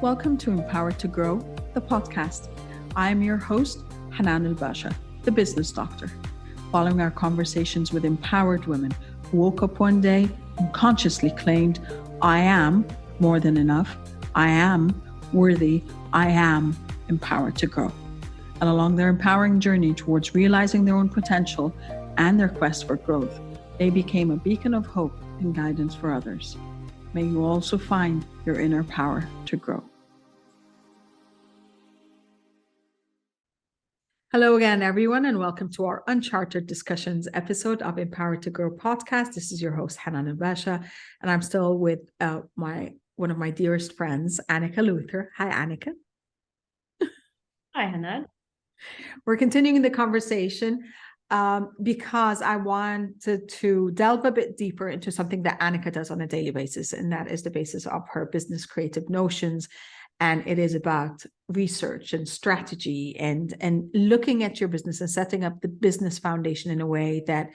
Welcome to Empowered to Grow, the podcast. I am your host, Hanan Basha, the business doctor. Following our conversations with empowered women who woke up one day and consciously claimed, I am more than enough, I am worthy, I am empowered to grow. And along their empowering journey towards realizing their own potential and their quest for growth, they became a beacon of hope and guidance for others. May you also find your inner power to grow. Hello again, everyone, and welcome to our Unchartered discussions episode of Empowered to Grow podcast. This is your host, Hanan Basha, and I'm still with one of my dearest friends, Anika Luthra. Hi, Anika. Hi, Hanan. We're continuing the conversation because I wanted to delve a bit deeper into something that Anika does on a daily basis, and that is the basis of her business creative notions. And it is about research and strategy and looking at your business and setting up the business foundation in a way that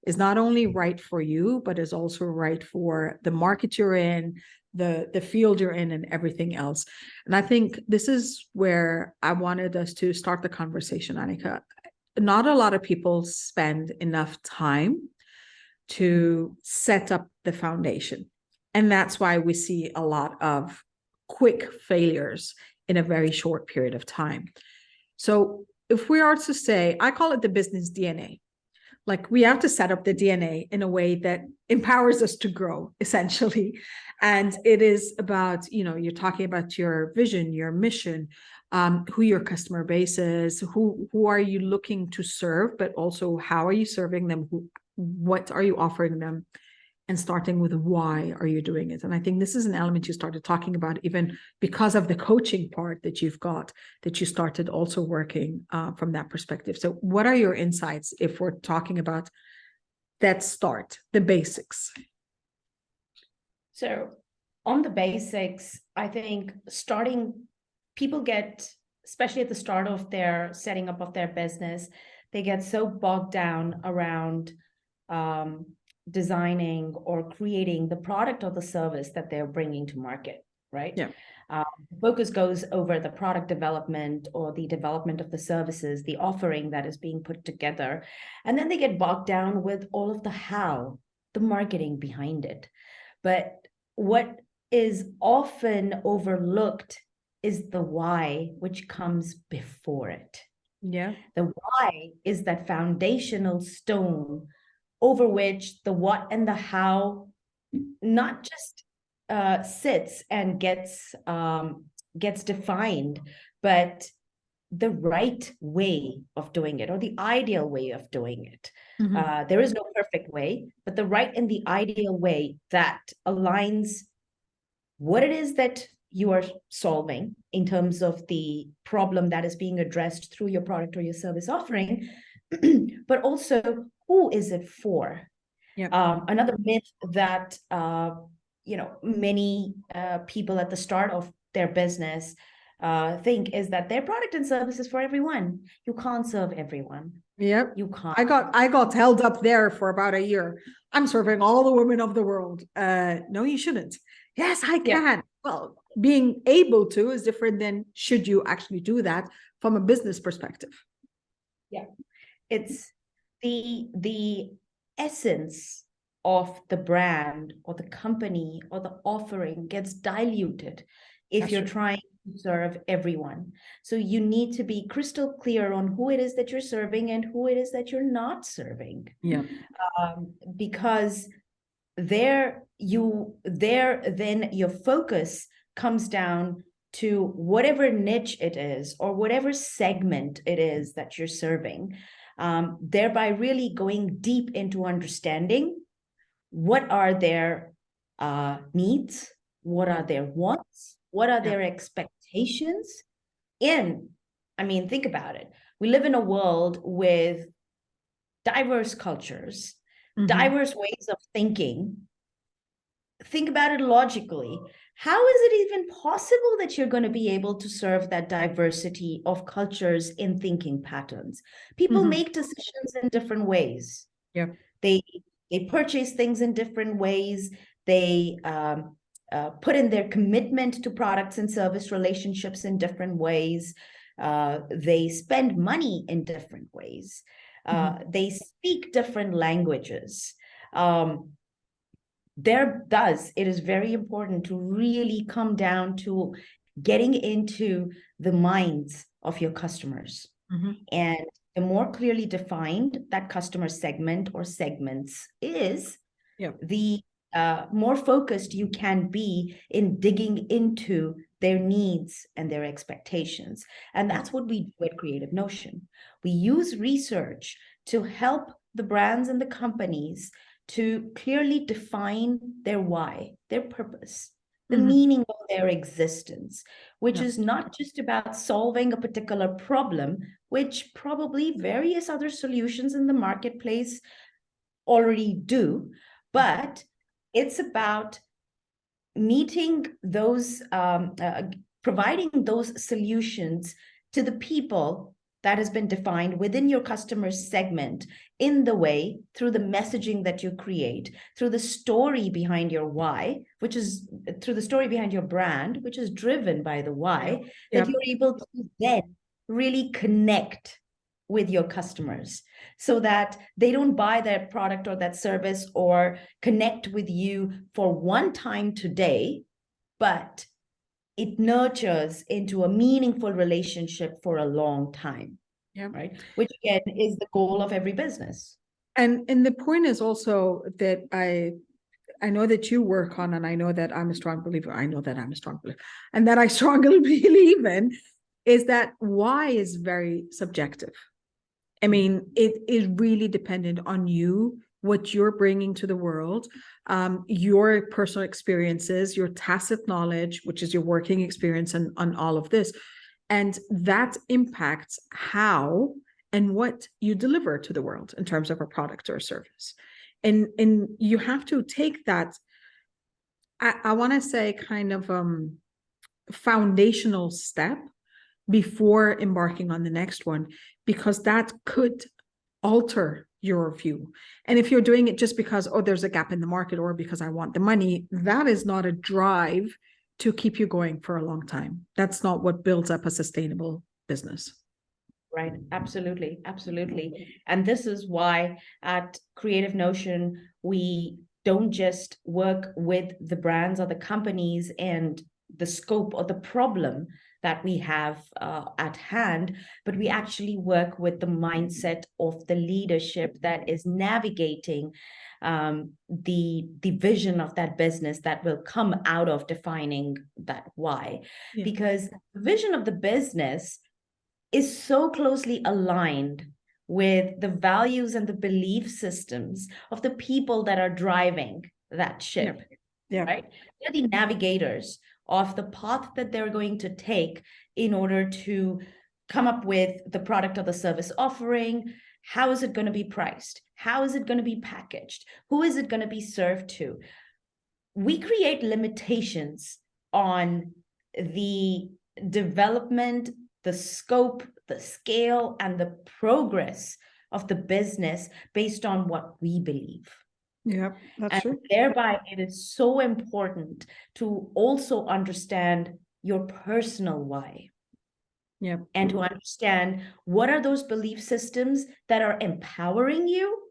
is not only right for you, but is also right for the market you're in, the field you're in, and everything else. And I think this is where I wanted us to start the conversation, Anika. Not a lot of people spend enough time to set up the foundation. And that's why we see a lot of quick failures in a very short period of time. So if we are to say, I call it the business DNA, like we have to set up the DNA in a way that empowers us to grow, essentially. And it is about, you're talking about your vision, your mission, who your customer base is, who are you looking to serve, but also how are you serving them? What are you offering them? And starting with why are you doing it? And I think this is an element you started talking about even because of the coaching part that you've got, that you started also working from that perspective. So what are your insights if we're talking about that start, the basics? So on the basics, I think people get, especially at the start of their setting up of their business, they get so bogged down around designing or creating the product or the service that they're bringing to market, right? Yeah. Focus goes over the product development or the development of the services, the offering that is being put together. And then they get bogged down with all of the how, the marketing behind it. But what is often overlooked is the why, which comes before it. Yeah. The why is that foundational stone over which the what and the how not just sits and gets defined, but the right way of doing it or the ideal way of doing it. Mm-hmm. There is no perfect way, but the right and the ideal way that aligns what it is that you are solving in terms of the problem that is being addressed through your product or your service offering, but also who is it for? Yeah. Another myth that many people at the start of their business think is that their product and service is for everyone. You can't serve everyone. Yep. You can't. I got held up there for about a year. I'm serving all the women of the world. No, you shouldn't. Yes, I can. Yeah. Well, being able to is different than should you actually do that from a business perspective. Yeah. It's the essence of the brand or the company or the offering gets diluted if you're trying to serve everyone. So you need to be crystal clear on who it is that you're serving and who it is that you're not serving. Yeah. Because then your focus comes down to whatever niche it is or whatever segment it is that you're serving. Thereby really going deep into understanding what are their needs, what are their wants, what are their expectations. Think about it. We live in a world with diverse cultures, mm-hmm. diverse ways of thinking. Think about it logically. How is it even possible that you're going to be able to serve that diversity of cultures in thinking patterns? People mm-hmm. make decisions in different ways. Yeah. They purchase things in different ways. They put in their commitment to products and service relationships in different ways. They spend money in different ways. They speak different languages. It is very important to really come down to getting into the minds of your customers. And the more clearly defined that customer segment or segments is, the more focused you can be in digging into their needs and their expectations. And that's what we do at Creative Notion. We use research to help the brands and the companies to clearly define their why, their purpose, the meaning of their existence, which is not just about solving a particular problem, which probably various other solutions in the marketplace already do, but it's about meeting those, providing those solutions to the people that has been defined within your customer segment in the way, through the messaging that you create, through the story behind your why, which is through the story behind your brand, which is driven by the why, that you're able to then really connect with your customers so that they don't buy that product or that service or connect with you for one time today, but it nurtures into a meaningful relationship for a long time. Right. Which again is the goal of every business. And the point is also that I know that you work on, and I know that I'm a strong believer. I know that I'm a strong believer, and that I strongly believe in, is that why is very subjective. I mean, it is really dependent on you, what you're bringing to the world, your personal experiences, your tacit knowledge, which is your working experience on all of this. And that impacts how and what you deliver to the world in terms of a product or a service. And you have to take that, I want to say, kind of foundational step before embarking on the next one, because that could alter your view. And if you're doing it just because, oh, there's a gap in the market, or because I want the money, that is not a drive to keep you going for a long time. That's not what builds up a sustainable business. Right. Absolutely. Absolutely. And this is why at Creative Notion, we don't just work with the brands or the companies and the scope or the problem that we have at hand, but we actually work with the mindset of the leadership that is navigating the vision of that business that will come out of defining that why. Because the vision of the business is so closely aligned with the values and the belief systems of the people that are driving that ship. Right? They're the navigators of the path that they're going to take in order to come up with the product or the service offering. How is it going to be priced? How is it going to be packaged? Who is it going to be served to? We create limitations on the development, the scope, the scale, and the progress of the business based on what we believe. Yeah, that's true. Thereby, it is so important to also understand your personal why. And to understand what are those belief systems that are empowering you.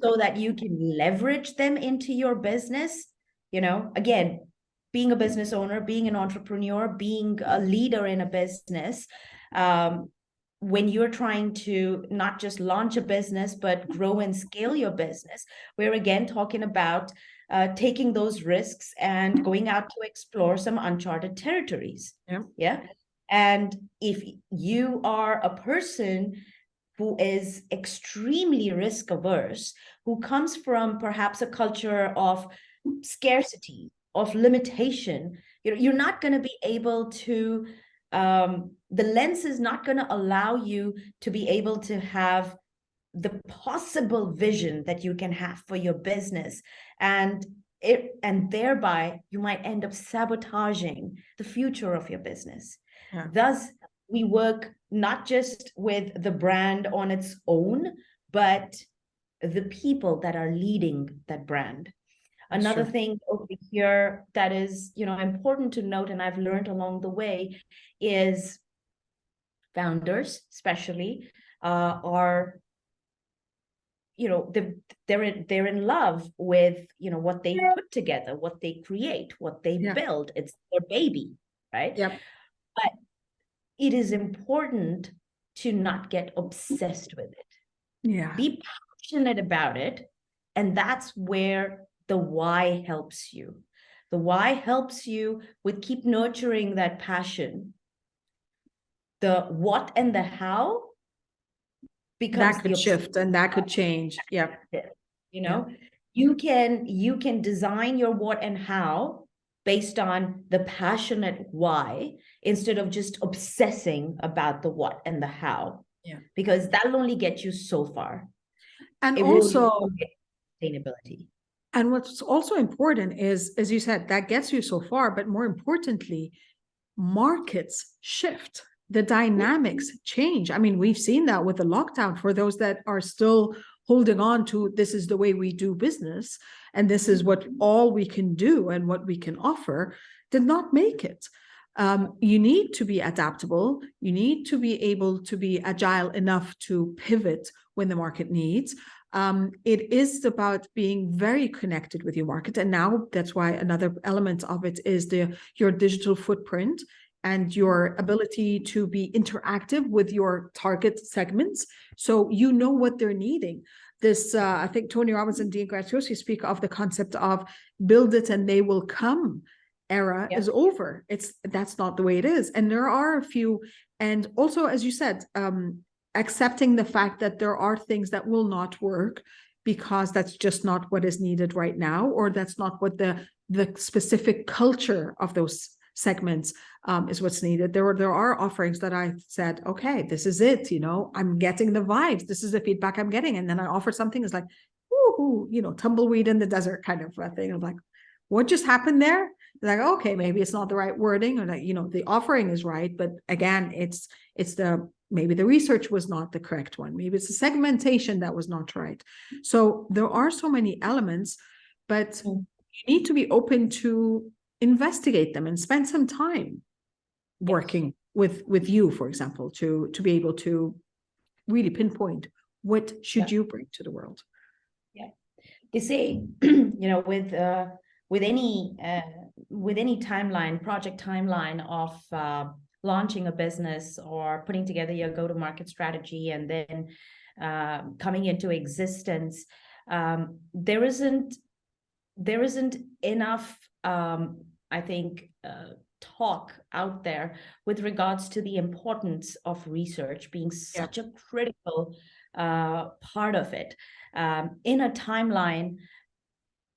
So that you can leverage them into your business. You know, again, being a business owner, being an entrepreneur, being a leader in a business, when you're trying to not just launch a business, but grow and scale your business, we're again talking about taking those risks and going out to explore some uncharted territories. And if you are a person who is extremely risk averse, who comes from perhaps a culture of scarcity, of limitation, you're not going to be able to, the lens is not going to allow you to be able to have the possible vision that you can have for your business. And thereby you might end up sabotaging the future of your business. Thus, we work not just with the brand on its own, but the people that are leading that brand. Another Sure. thing over here that is, important to note, and I've learned along the way, is founders, especially, are, they're in love with, what they put together, what they create, what they build. It's their baby, right? Yep. But it is important to not get obsessed with it. Yeah. Be passionate about it. And that's where the why helps you. The why helps you with keep nurturing that passion. The what and the how becomes That could shift and that could change. Yep. You can design your what and how based on the passionate why, instead of just obsessing about the what and the how. Yeah. Because that'll only get you so far. And it also, won't get sustainability. And what's also important is, as you said, that gets you so far, but more importantly, markets shift, the dynamics change. I mean, we've seen that with the lockdown. For those that are still holding on to this is the way we do business, and this is what all we can do and what we can offer, did not make it. You need to be adaptable. You need to be able to be agile enough to pivot when the market needs. It is about being very connected with your market. And now that's why another element of it is your digital footprint and your ability to be interactive with your target segments. So you know what they're needing. This, I think Tony Robbins and Dean Graziosi speak of the concept of build it and they will come era is over. That's not the way it is. And there are a few, and also, as you said, accepting the fact that there are things that will not work because that's just not what is needed right now, or that's not what the specific culture of those segments is what's needed. There are offerings that I said, okay, this is it, I'm getting the vibes, this is the feedback I'm getting, and then I offered something is like, ooh, tumbleweed in the desert kind of a thing. I'm like, what just happened there? Like, okay, maybe it's not the right wording, or the offering is right, but again, it's maybe the research was not the correct one. Maybe it's the segmentation that was not right. So there are so many elements, but you need to be open to investigate them and spend some time working with you, for example, to be able to really pinpoint what should you bring to the world. Yeah, they say, with any project timeline of launching a business or putting together your go-to-market strategy and then coming into existence, there isn't enough, I think, talk out there with regards to the importance of research being such a critical part of it. In a timeline,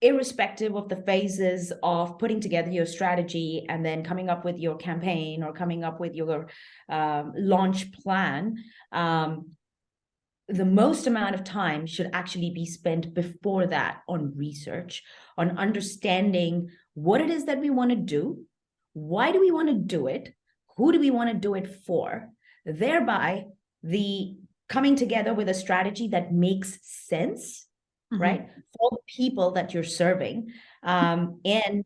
irrespective of the phases of putting together your strategy and then coming up with your campaign or coming up with your launch plan, the most amount of time should actually be spent before that on research, on understanding what it is that we want to do, why do we want to do it, who do we want to do it for, thereby the coming together with a strategy that makes sense, right, for the people that you're serving, and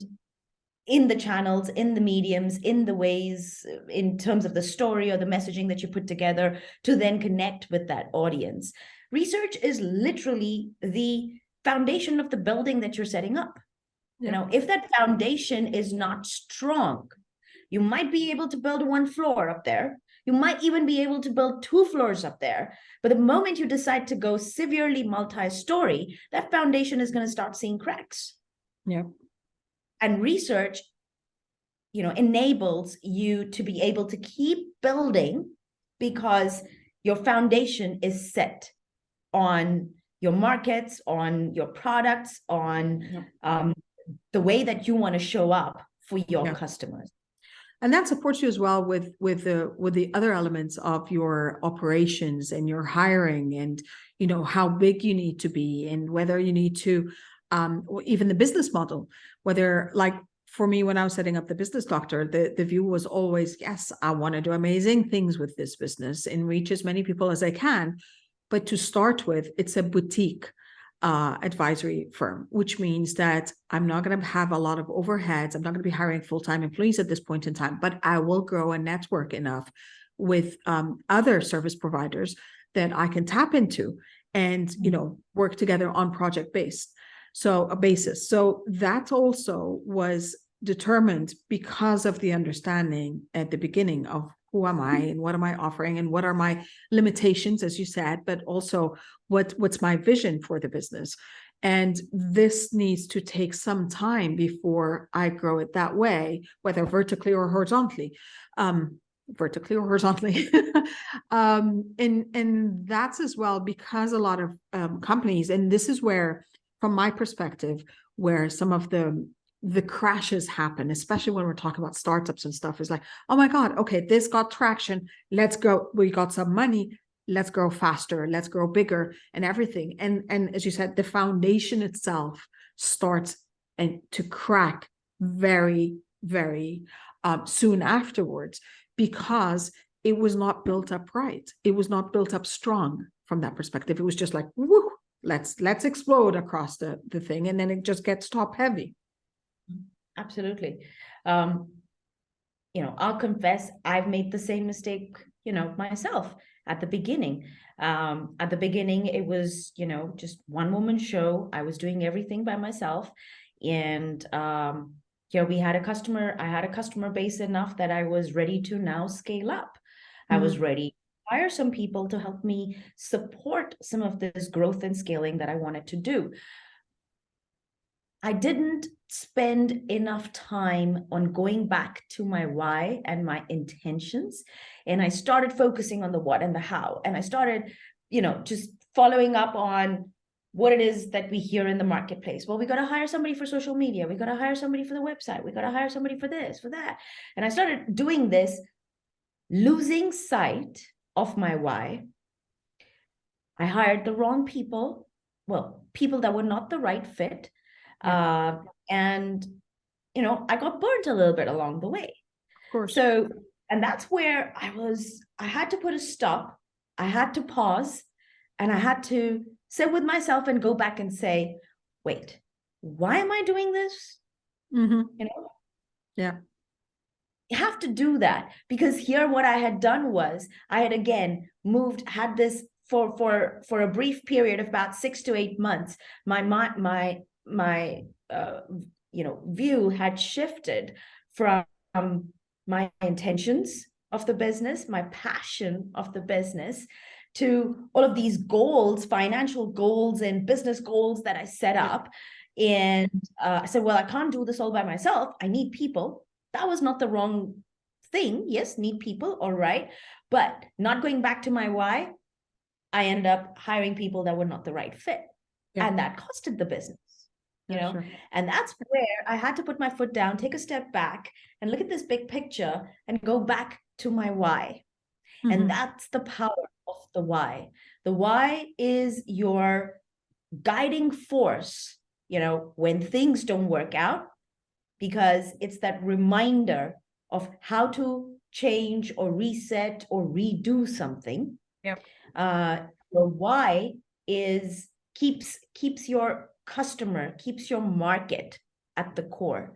in the channels, in the mediums, in the ways, in terms of the story or the messaging that you put together to then connect with that audience. Research is literally the foundation of the building that you're setting up. If that foundation is not strong, you might be able to build one floor up there. You might even be able to build 2 floors up there. But the moment you decide to go severely multi-story, that foundation is going to start seeing cracks. Yeah. And research, enables you to be able to keep building because your foundation is set on your markets, on your products, on the way that you want to show up for your customers. And that supports you as well with the other elements of your operations and your hiring, and how big you need to be, and whether you need to even the business model, whether, like for me, when I was setting up the Business Doctor, the view was always, yes, I want to do amazing things with this business and reach as many people as I can. But to start with, it's a boutique. advisory firm, which means that I'm not going to have a lot of overheads. I'm not going to be hiring full-time employees at this point in time, but I will grow a network enough with other service providers that I can tap into and, work together on project basis. So that also was determined because of the understanding at the beginning of who am I and what am I offering and what are my limitations, as you said, but also what's my vision for the business. And this needs to take some time before I grow it that way, whether vertically or horizontally. And that's as well because a lot of companies, and this is where, from my perspective, where some of the crashes happen, especially when we're talking about startups and stuff, is like, oh my God, okay, this got traction. Let's go. We got some money. Let's grow faster. Let's grow bigger and everything. And as you said, the foundation itself starts to crack very, very soon afterwards, because it was not built up right. It was not built up strong from that perspective. It was just like, woo, let's explode across the thing. And then it just gets top heavy. Absolutely. I'll confess, I've made the same mistake, myself at the beginning. At the beginning, it was, just one woman show. I was doing everything by myself. And, I had a customer base enough that I was ready to now scale up. I was ready to hire some people to help me support some of this growth and scaling that I wanted to do. I didn't spend enough time on going back to my why and my intentions. And I started focusing on the what and the how. And I started, just following up on what it is that we hear in the marketplace. Well, we got to hire somebody for social media. We got to hire somebody for the website. We got to hire somebody for this, for that. And I started doing this, losing sight of my why. I hired the wrong people. Well, people that were not the right fit. And, I got burnt a little bit along the way. Of course. So, and that's where I had to put a stop. I had to pause, and I had to sit with myself and go back and say, wait, why am I doing this? Yeah. You have to do that, because here what I had done was I had again had this for a brief period of about 6 to 8 months. My view had shifted from my intentions of the business, my passion of the business, to all of these goals, financial goals and business goals that I set up. And I said, well, I can't do this all by myself. I need people. That was not the wrong thing. Yes, need people. All right. But not going back to my why, I ended up hiring people that were not the right fit. Yeah. And that costed the business. Sure. And that's where I had to put my foot down, take a step back and look at this big picture and go back to my why. And that's the power of the why. The why is your guiding force, when things don't work out, because it's that reminder of how to change or reset or redo something. Yep. The why keeps your customer, keeps your market at the core.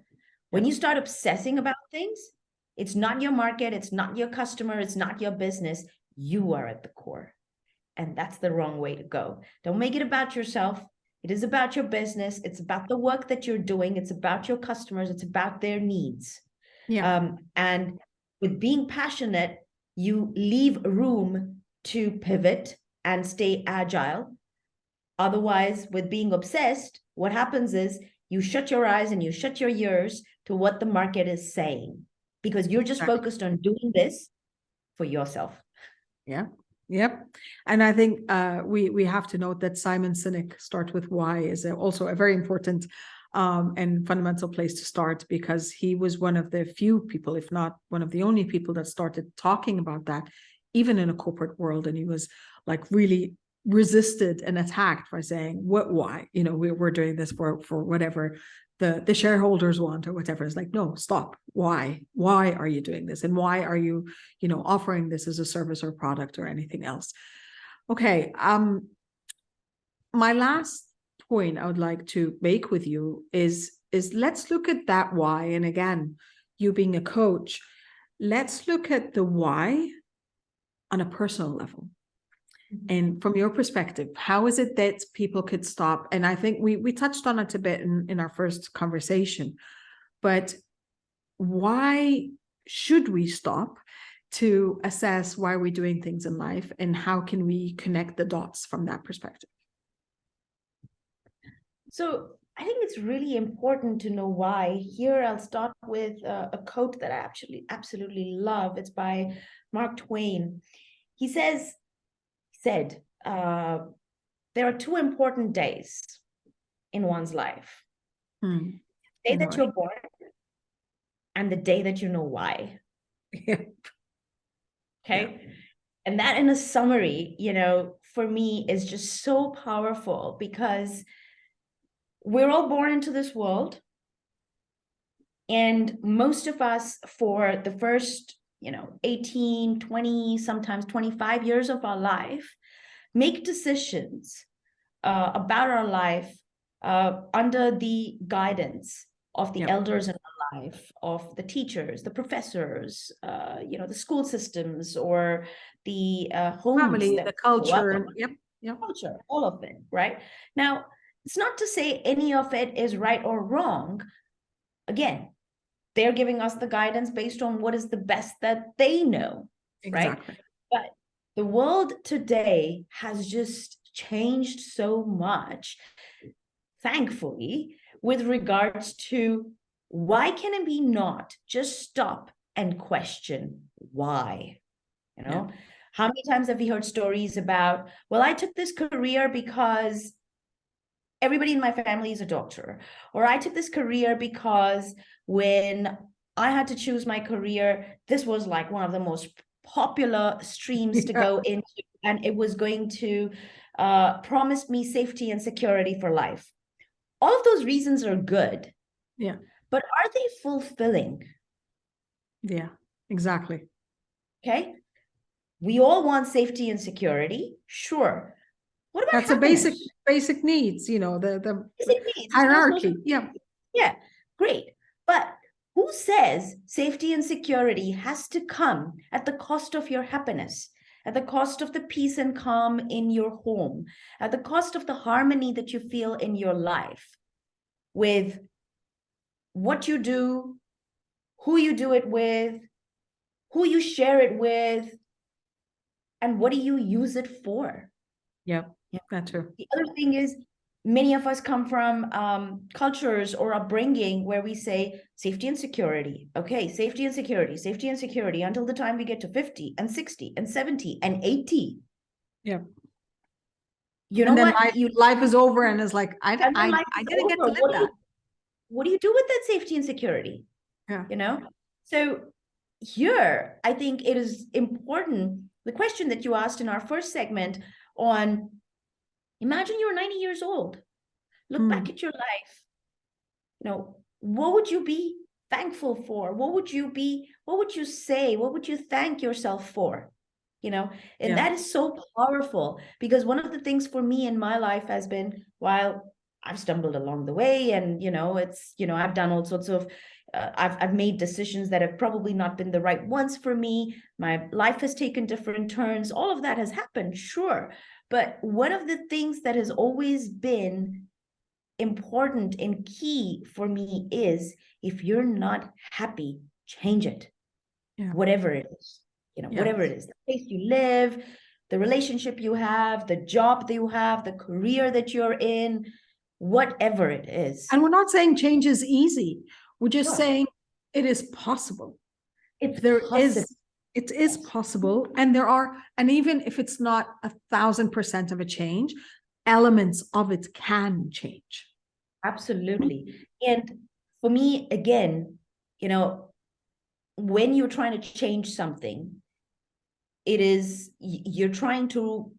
When you start obsessing about things, it's not your market, it's not your customer, it's not your business. You are at the core. And that's the wrong way to go. Don't make it about yourself. It is about your business. It's about the work that you're doing. It's about your customers. It's about their needs. Yeah. And with being passionate, you leave room to pivot and stay agile. Otherwise, with being obsessed, what happens is you shut your eyes and you shut your ears to what the market is saying, because you're just focused on doing this for yourself. Yeah. Yep. And I think we have to note that Simon Sinek, Start With Why, is also a very important and fundamental place to start, because he was one of the few people, if not one of the only people, that started talking about that, even in a corporate world. And he was like really resisted and attacked by saying, why? We're doing this for whatever the shareholders want or whatever. It's like, no, stop. Why are you doing this? And why are you, offering this as a service or product or anything else? Okay. My last point I would like to make with you is let's look at that why. And again, you being a coach, let's look at the why on a personal level. And from your perspective, how is it that people could stop? And I think we touched on it a bit in our first conversation, but why should we stop to assess why we're doing things in life, and how can we connect the dots from that perspective? So I think it's really important to know why. Here, I'll start with a quote that I actually absolutely love. It's by Mark Twain. He said, there are two important days in one's life. The day that you're born and the day that you know why. Yeah. Okay. Yeah. And that, in a summary, for me is just so powerful, because we're all born into this world. And most of us, for the first, 18, 20, sometimes 25 years of our life, make decisions about our life under the guidance of the elders in our life, of the teachers, the professors, the school systems, or the homes, family, the culture, culture, all of it, right? Now, it's not to say any of it is right or wrong. Again, they're giving us the guidance based on what is the best that they know, exactly. Right? But the world today has just changed so much, thankfully, with regards to why can we not just stop and question why? How many times have we heard stories about, well, I took this career because everybody in my family is a doctor, or I took this career because when I had to choose my career, this was like one of the most popular streams to go into, and it was going to promise me safety and security for life. All of those reasons are good. Yeah. But are they fulfilling? Yeah, exactly. Okay. We all want safety and security. Sure. What about that's happiness? A basic needs, the basic needs, hierarchy. Yeah, great. But who says safety and security has to come at the cost of your happiness, at the cost of the peace and calm in your home, at the cost of the harmony that you feel in your life with what you do, who you do it with, who you share it with, and what do you use it for? Yeah, that's true. The other thing is, many of us come from cultures or upbringing where we say safety and security. Okay, safety and security until the time we get to 50 and 60 and 70 and 80. Yeah. You know what? Life is over, and it's like, I didn't get to live that. What do you do with that safety and security? Yeah. So here, I think it is important, the question that you asked in our first segment on, imagine you're 90 years old. Look back at your life. What would you be thankful for? What would you say? What would you thank yourself for? And that is so powerful, because one of the things for me in my life has been, while I've stumbled along the way, and, I've done all sorts of, I've made decisions that have probably not been the right ones for me. My life has taken different turns. All of that has happened, sure. But one of the things that has always been important and key for me is, if you're not happy, change it. Whatever it is, whatever it is, the place you live, the relationship you have, the job that you have, the career that you're in, whatever it is. And we're not saying change is easy. We're just saying it is possible. It is possible. And and even if it's not 1,000% of a change, elements of it can change. Absolutely. And for me, again, when you're trying to change something, you're trying to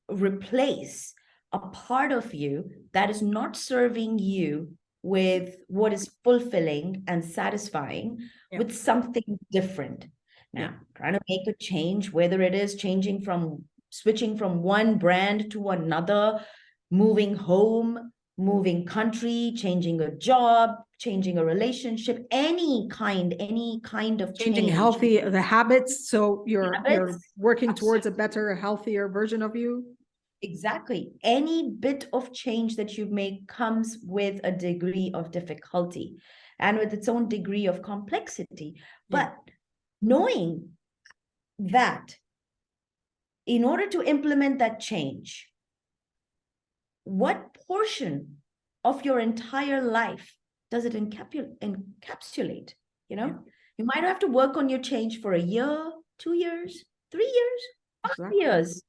replace a part of you that is not serving you with what is fulfilling and satisfying, with something different. Now, trying to make a change, whether it is switching from one brand to another, moving home, moving country, changing a job, changing a relationship, any kind of Changing change. the habits, so you're working towards a Absolutely. better, healthier version of you. Exactly. Any bit of change that you make comes with a degree of difficulty and with its own degree of complexity. But knowing that in order to implement that change, what portion of your entire life does it encapsulate? You know, you might have to work on your change for a year, 2 years, 3 years, 5 years.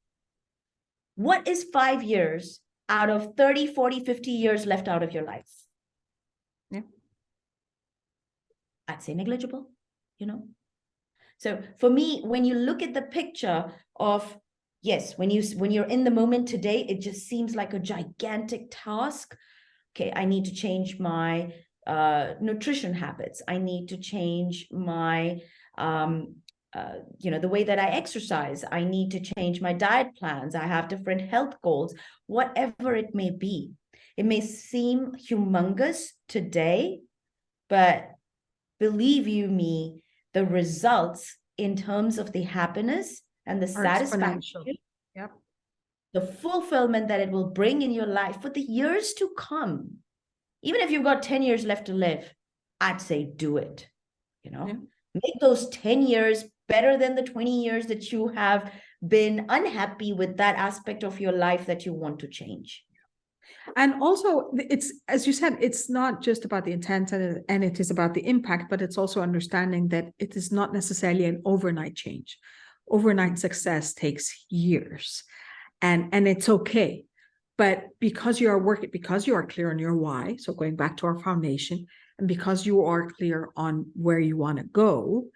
What is 5 years out of 30, 40, 50 years left out of your life? Yeah. I'd say negligible, you know? So for me, when you look at the picture of, yes, when you're in the moment today, it just seems like a gigantic task. Okay, I need to change my nutrition habits. I need to change my the way that I exercise. I need to change my diet plans. I have different health goals, whatever it may be. It may seem humongous today, but believe you me, the results in terms of the happiness and the satisfaction, the fulfillment that it will bring in your life for the years to come. Even if you've got 10 years left to live, I'd say do it. Make those 10 years better than the 20 years that you have been unhappy with that aspect of your life that you want to change. And also, it's, as you said, it's not just about the intent and it is about the impact, but it's also understanding that it is not necessarily an overnight change. Overnight success takes years, and it's okay. But because you are clear on your why, so going back to our foundation, and because you are clear on where you want to go,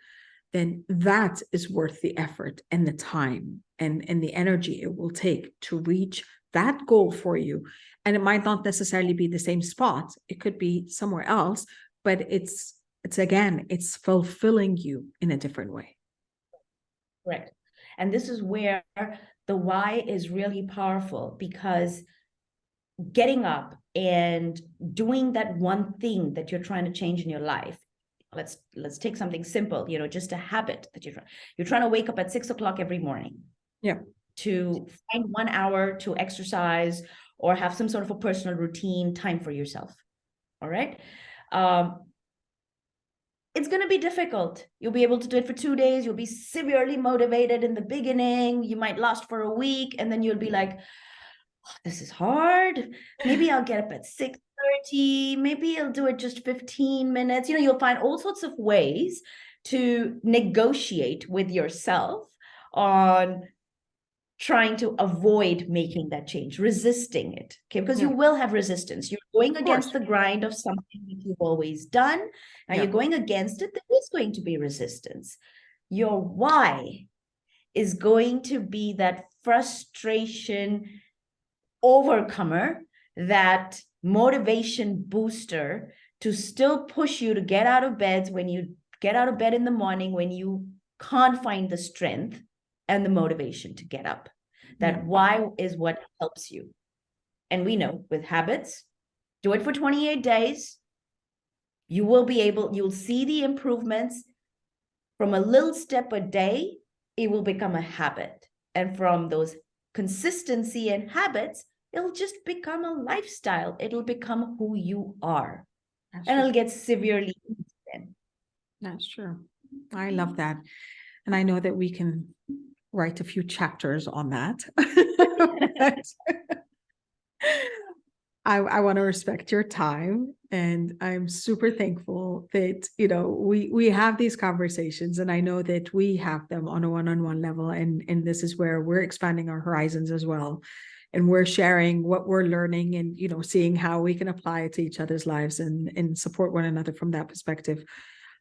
then that is worth the effort and the time and the energy it will take to reach that goal for you. And it might not necessarily be the same spot. It could be somewhere else, but it's fulfilling you in a different way. Correct. And this is where the why is really powerful, because getting up and doing that one thing that you're trying to change in your life. Let's take something simple, just a habit that you're trying to wake up at 6 o'clock every morning. Yeah. To find 1 hour to exercise or have some sort of a personal routine time for yourself. All right. It's going to be difficult. You'll be able to do it for 2 days. You'll be severely motivated in the beginning. You might last for a week, and then you'll be like, oh, this is hard. Maybe I'll get up at 6:30. Maybe I'll do it just 15 minutes. You'll find all sorts of ways to negotiate with yourself on trying to avoid making that change, resisting it, okay? Because you will have resistance. You're going against the grind of something that you've always done. Now you're going against it. There is going to be resistance. Your why is going to be that frustration overcomer, that motivation booster to still push you to get out of bed when you get out of bed in the morning, when you can't find the strength and the motivation to get up. That why is what helps you. And we know with habits, do it for 28 days. You'll see the improvements. From a little step a day, it will become a habit. And from those consistency and habits, it'll just become a lifestyle. It'll become who you are. And it'll get severely easy. That's true. I love that. And I know that we can write a few chapters on that. I want to respect your time, and I'm super thankful that we have these conversations, and I know that we have them on a one-on-one level, and this is where we're expanding our horizons as well, and we're sharing what we're learning, and seeing how we can apply it to each other's lives and support one another from that perspective.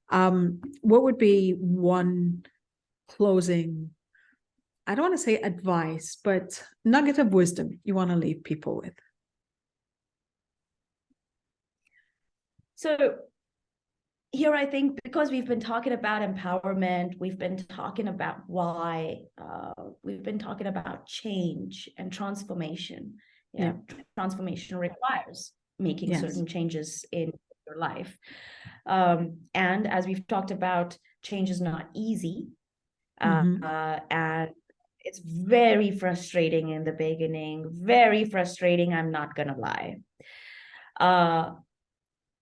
What would be one closing, I don't want to say advice, but nugget of wisdom you want to leave people with? So here, I think, because we've been talking about empowerment, we've been talking about why, we've been talking about change and transformation. Yeah. Transformation requires making Yes. certain changes in your life. And as we've talked about, change is not easy. And it's very frustrating in the beginning, very frustrating, I'm not gonna lie.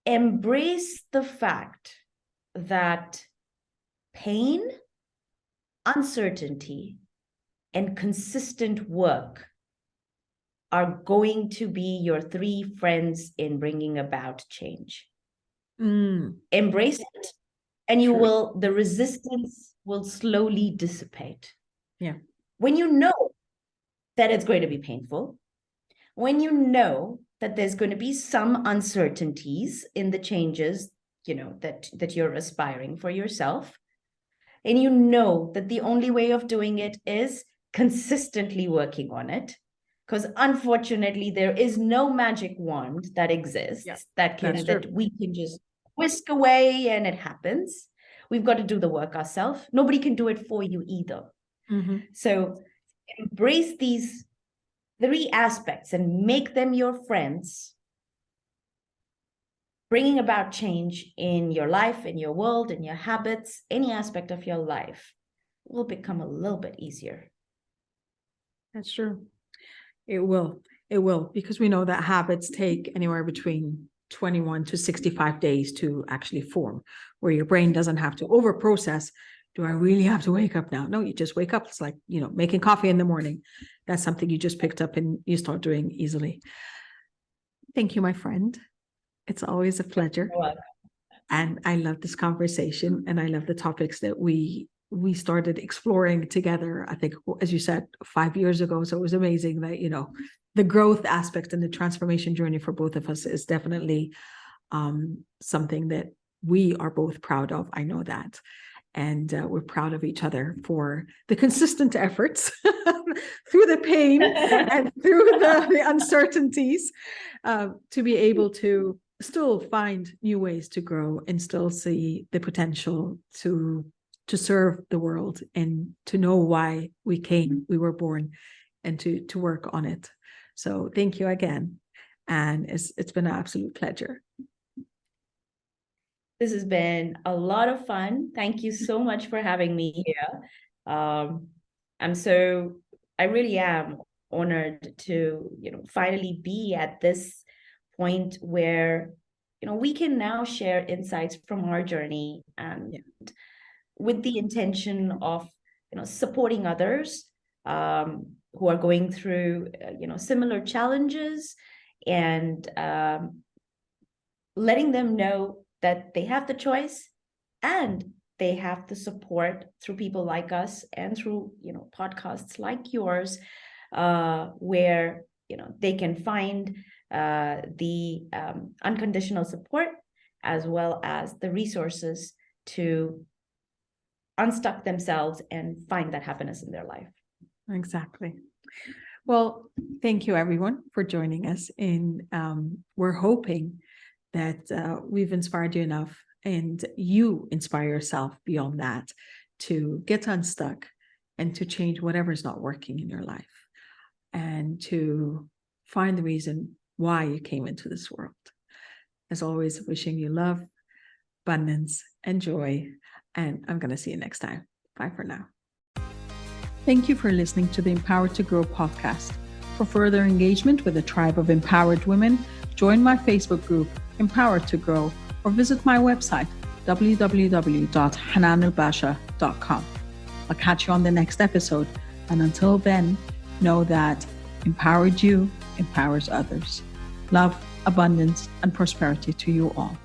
Embrace the fact that pain, uncertainty, and consistent work are going to be your three friends in bringing about change. Embrace it, and the resistance will slowly dissipate. Yeah. When you know that it's going to be painful, when you know that there's going to be some uncertainties in the changes, that you're aspiring for yourself, and you know that the only way of doing it is consistently working on it, because unfortunately there is no magic wand that exists that we can just whisk away and it happens. We've got to do the work ourselves. Nobody can do it for you either. So embrace these three aspects and make them your friends. Bringing about change in your life, in your world, in your habits, any aspect of your life will become a little bit easier. That's true. It will, because we know that habits take anywhere between 21 to 65 days to actually form, where your brain doesn't have to over-process. Do I really have to wake up now? No, you just wake up. It's like, making coffee in the morning. That's something you just picked up and you start doing easily. Thank you, my friend. It's always a pleasure. And I love this conversation, and I love the topics that we started exploring together, I think, as you said, 5 years ago. So it was amazing that, the growth aspect and the transformation journey for both of us is definitely something that we are both proud of. I know that. And we're proud of each other for the consistent efforts through the pain and through the uncertainties to be able to still find new ways to grow and still see the potential to serve the world and to know why we were born, and to work on it. So thank you again. And it's been an absolute pleasure. This has been a lot of fun. Thank you so much for having me here. I really am honored to, finally be at this point where, we can now share insights from our journey, and with the intention of, supporting others who are going through, similar challenges, and letting them know that they have the choice and they have the support through people like us and through, podcasts like yours, where, they can find the unconditional support as well as the resources to unstuck themselves and find that happiness in their life. Exactly. Well, thank you everyone for joining us. We're hoping that we've inspired you enough, and you inspire yourself beyond that to get unstuck and to change whatever's not working in your life, and to find the reason why you came into this world. As always, wishing you love, abundance, and joy. And I'm going to see you next time. Bye for now. Thank you for listening to the Empowered to Grow podcast. For further engagement with a tribe of empowered women, join my Facebook group, Empowered to Grow, or visit my website, www.hananulbasha.com. I'll catch you on the next episode. And until then, know that empowered you empowers others. Love, abundance, and prosperity to you all.